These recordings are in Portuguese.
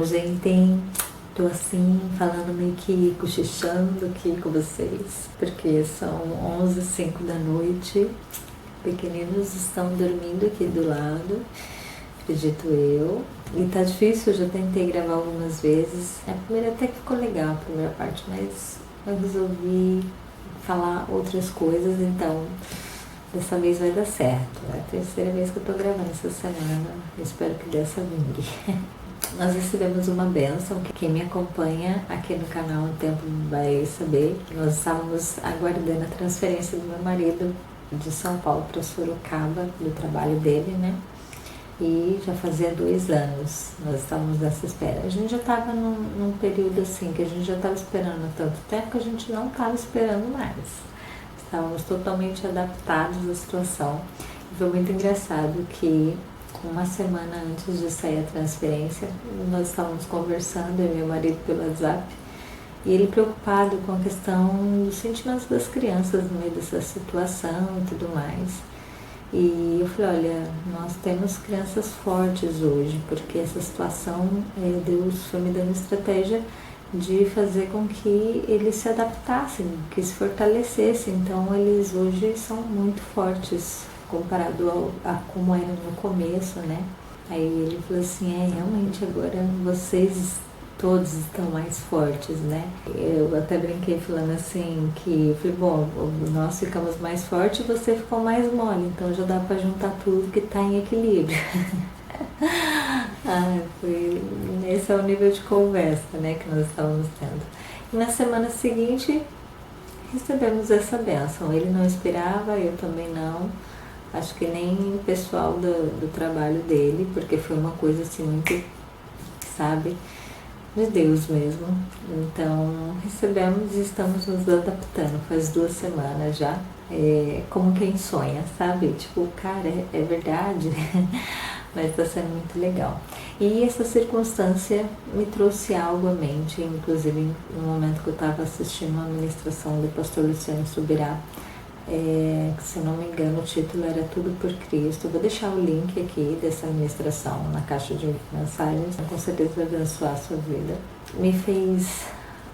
Bom, gente, tô assim, falando meio que cochichando aqui com vocês, porque são 11h05 da noite, pequeninos estão dormindo aqui do lado, acredito eu, e tá difícil, eu já tentei gravar algumas vezes, a primeira até que ficou legal, a primeira parte, mas eu resolvi falar outras coisas, então dessa vez vai dar certo. É a terceira vez que eu tô gravando essa semana, eu espero que dessa vingue. Nós recebemos uma bênção, que quem me acompanha aqui no canal há um tempo vai saber. Nós estávamos aguardando a transferência do meu marido de São Paulo para Sorocaba, do trabalho dele, né? E já fazia 2 anos, nós estávamos nessa espera. A gente já estava num período assim, que a gente já estava esperando há tanto tempo que a gente não estava esperando mais. Estávamos totalmente adaptados à situação. E foi muito engraçado que uma semana antes de sair a transferência, nós estávamos conversando, eu e meu marido pelo WhatsApp, e ele preocupado com a questão dos sentimentos das crianças no meio dessa situação e tudo mais. E eu falei, olha, nós temos crianças fortes hoje, porque essa situação, Deus foi me dando estratégia de fazer com que eles se adaptassem, que se fortalecessem. Então eles hoje são muito fortes comparado a como era no começo, né? Aí ele falou assim, realmente agora vocês todos estão mais fortes, né? Eu até brinquei falando assim, que eu falei, bom, nós ficamos mais fortes e você ficou mais mole, então já dá pra juntar tudo que tá em equilíbrio. Esse é o nível de conversa, né, que nós estávamos tendo. E na semana seguinte recebemos essa bênção. Ele não esperava, eu também não. Acho que nem o pessoal do trabalho dele, porque foi uma coisa assim muito, sabe, de Deus mesmo. Então recebemos e estamos nos adaptando. Faz 2 semanas já. Como quem sonha, sabe? Tipo, cara, é verdade. Mas está sendo muito legal. E essa circunstância me trouxe algo à mente, inclusive no momento que eu estava assistindo uma ministração do pastor Luciano Subirá, se eu não me engano o título era Tudo por Cristo. Eu vou deixar o link aqui dessa ministração na caixa de mensagens, com certeza vai abençoar a sua vida. Me fez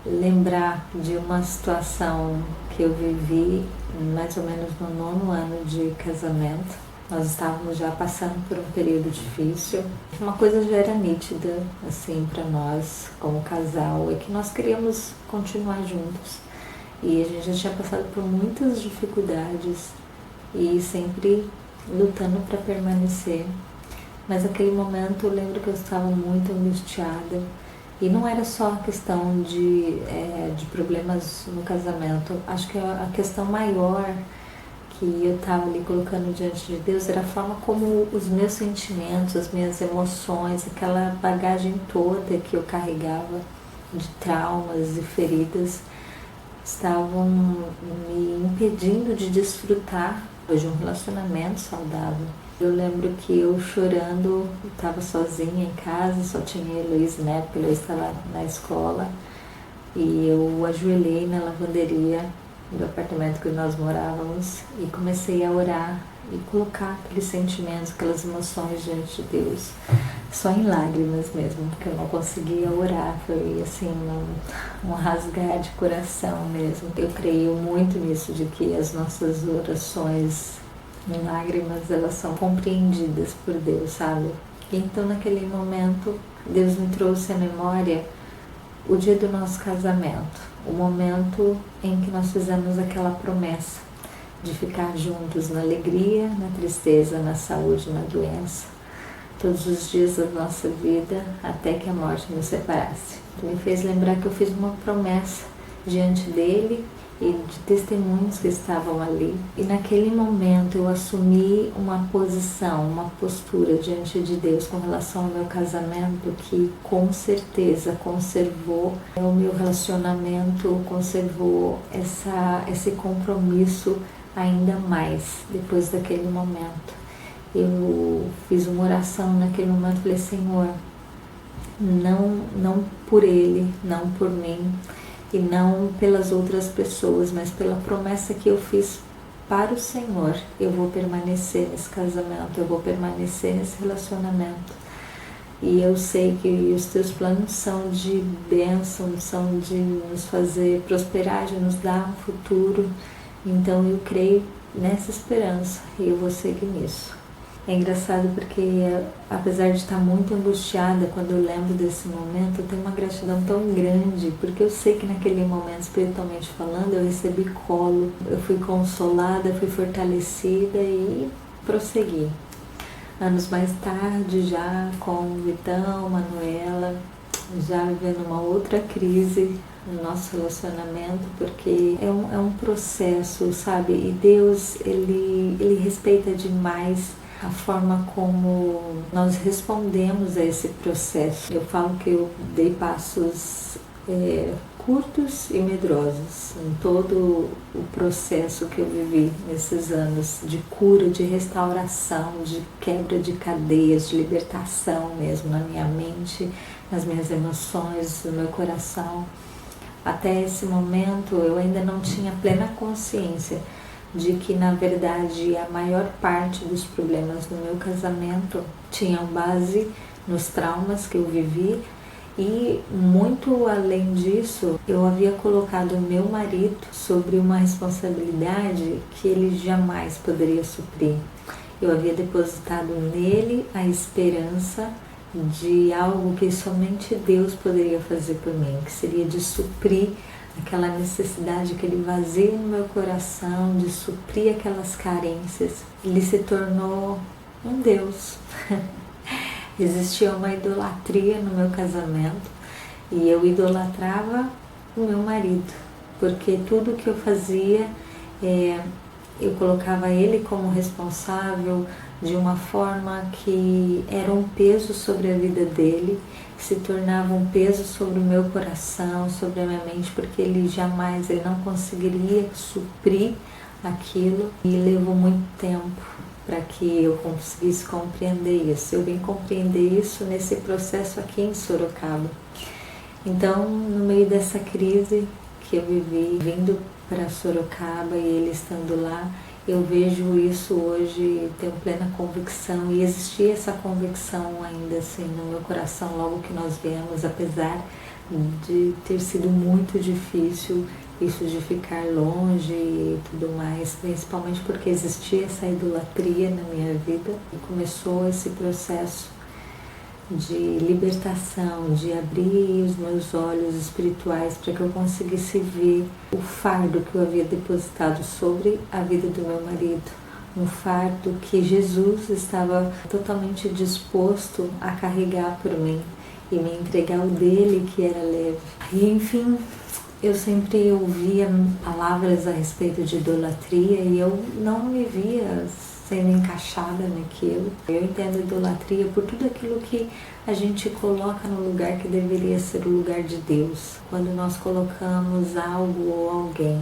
lembrar de uma situação que eu vivi mais ou menos no 9º ano de casamento. Nós estávamos já passando por um período difícil. Uma coisa já era nítida, assim, para nós, como casal, é que nós queríamos continuar juntos. E a gente já tinha passado por muitas dificuldades e sempre lutando para permanecer. Mas naquele momento eu lembro que eu estava muito angustiada. E não era só a questão de problemas no casamento. Acho que a questão maior que eu estava ali colocando diante de Deus era a forma como os meus sentimentos, as minhas emoções, aquela bagagem toda que eu carregava de traumas e feridas estavam me impedindo de desfrutar de um relacionamento saudável. Eu lembro que eu chorando, estava sozinha em casa, só tinha a Heloísa, né, porque a Heloísa estava na escola, e eu ajoelhei na lavanderia do apartamento que nós morávamos e comecei a orar e colocar aqueles sentimentos, aquelas emoções diante de Deus, só em lágrimas mesmo, porque eu não conseguia orar, foi assim, um rasgar de coração mesmo. Eu creio muito nisso, de que as nossas orações em lágrimas, elas são compreendidas por Deus, sabe? Então naquele momento, Deus me trouxe à memória o dia do nosso casamento, o momento em que nós fizemos aquela promessa de ficar juntos na alegria, na tristeza, na saúde, na doença, todos os dias da nossa vida, até que a morte nos separasse. Me fez lembrar que eu fiz uma promessa diante dele e de testemunhos que estavam ali. E naquele momento eu assumi uma posição, uma postura diante de Deus com relação ao meu casamento que com certeza conservou o meu relacionamento, conservou esse compromisso ainda mais depois daquele momento. Eu fiz uma oração naquele momento, falei, Senhor, não por ele, não por mim, e não pelas outras pessoas, mas pela promessa que eu fiz para o Senhor, eu vou permanecer nesse casamento, eu vou permanecer nesse relacionamento. E eu sei que os teus planos são de bênção, são de nos fazer prosperar, de nos dar um futuro. Então eu creio nessa esperança e eu vou seguir nisso. É engraçado porque, apesar de estar muito angustiada quando eu lembro desse momento, eu tenho uma gratidão tão grande, porque eu sei que naquele momento, espiritualmente falando, eu recebi colo, eu fui consolada, fui fortalecida e prossegui. Anos mais tarde, já com o Vitão, Manuela, já vivendo uma outra crise no nosso relacionamento, porque é um processo, sabe? E Deus, ele respeita demais a forma como nós respondemos a esse processo. Eu falo que eu dei passos curtos e medrosos em todo o processo que eu vivi nesses anos de cura, de restauração, de quebra de cadeias, de libertação mesmo na minha mente, nas minhas emoções, no meu coração. Até esse momento eu ainda não tinha plena consciência de que, na verdade, a maior parte dos problemas no meu casamento tinham base nos traumas que eu vivi. E muito além disso, eu havia colocado o meu marido sobre uma responsabilidade que ele jamais poderia suprir. Eu havia depositado nele a esperança de algo que somente Deus poderia fazer por mim, que seria de suprir aquela necessidade, aquele vazio no meu coração, de suprir aquelas carências. Ele se tornou um Deus. Existia uma idolatria no meu casamento e eu idolatrava o meu marido, porque tudo que eu fazia, eu colocava ele como responsável de uma forma que era um peso sobre a vida dele, se tornava um peso sobre o meu coração, sobre a minha mente, porque ele não conseguiria suprir aquilo, e levou muito tempo para que eu conseguisse compreender isso. Eu vim compreender isso nesse processo aqui em Sorocaba. Então, no meio dessa crise que eu vivi, vindo para Sorocaba e ele estando lá, eu vejo isso hoje, tenho plena convicção, e existia essa convicção ainda assim no meu coração logo que nós viemos, apesar de ter sido muito difícil isso de ficar longe e tudo mais, principalmente porque existia essa idolatria na minha vida, e começou esse processo de libertação, de abrir os meus olhos espirituais para que eu conseguisse ver o fardo que eu havia depositado sobre a vida do meu marido, um fardo que Jesus estava totalmente disposto a carregar por mim e me entregar o dele, que era leve. E enfim, eu sempre ouvia palavras a respeito de idolatria e eu não me via sendo encaixada naquilo. Eu entendo idolatria por tudo aquilo que a gente coloca no lugar que deveria ser o lugar de Deus. Quando nós colocamos algo ou alguém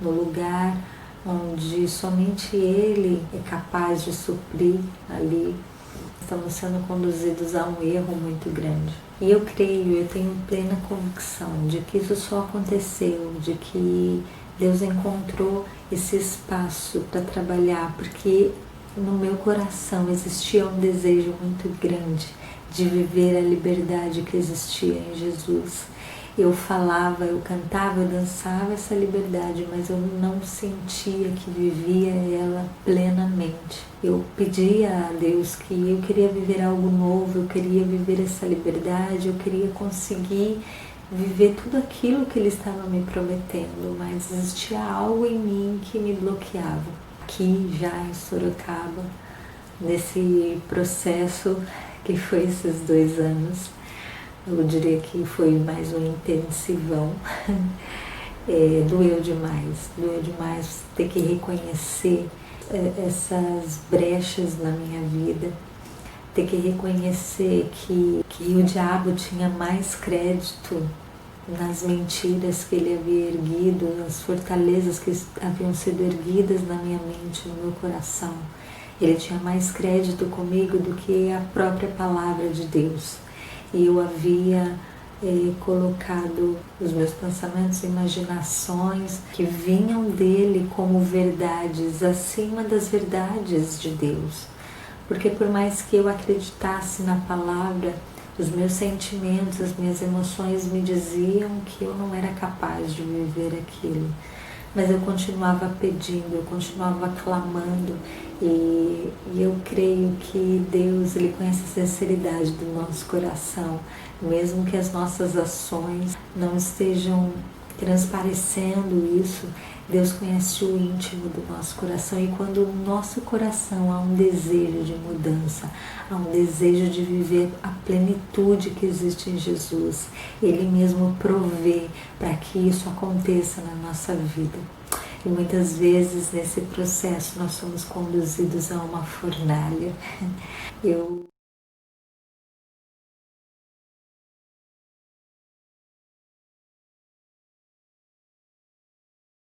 no lugar onde somente Ele é capaz de suprir ali, estamos sendo conduzidos a um erro muito grande. E eu creio, eu tenho plena convicção de que isso só aconteceu, de que Deus encontrou esse espaço para trabalhar, porque no meu coração existia um desejo muito grande de viver a liberdade que existia em Jesus. Eu falava, eu cantava, eu dançava essa liberdade, mas eu não sentia que vivia ela plenamente. Eu pedia a Deus que eu queria viver algo novo, eu queria viver essa liberdade, eu queria conseguir viver tudo aquilo que Ele estava me prometendo, mas existia algo em mim que me bloqueava. Aqui já em Sorocaba, nesse processo que foi esses 2 anos, eu diria que foi mais um intensivão. Doeu demais ter que reconhecer essas brechas na minha vida, ter que reconhecer que o diabo tinha mais crédito nas mentiras que ele havia erguido, nas fortalezas que haviam sido erguidas na minha mente, no meu coração. Ele tinha mais crédito comigo do que a própria palavra de Deus. E eu havia colocado os meus pensamentos e imaginações que vinham dele como verdades acima das verdades de Deus. Porque por mais que eu acreditasse na palavra, Os meus sentimentos, as minhas emoções me diziam que eu não era capaz de viver aquilo. Mas eu continuava pedindo, eu continuava clamando e eu creio que Deus, Ele conhece a sinceridade do nosso coração, mesmo que as nossas ações não estejam transparecendo isso. Deus conhece o íntimo do nosso coração, e quando no nosso coração há um desejo de mudança, há um desejo de viver a plenitude que existe em Jesus, Ele mesmo provê para que isso aconteça na nossa vida. E muitas vezes nesse processo nós somos conduzidos a uma fornalha. Eu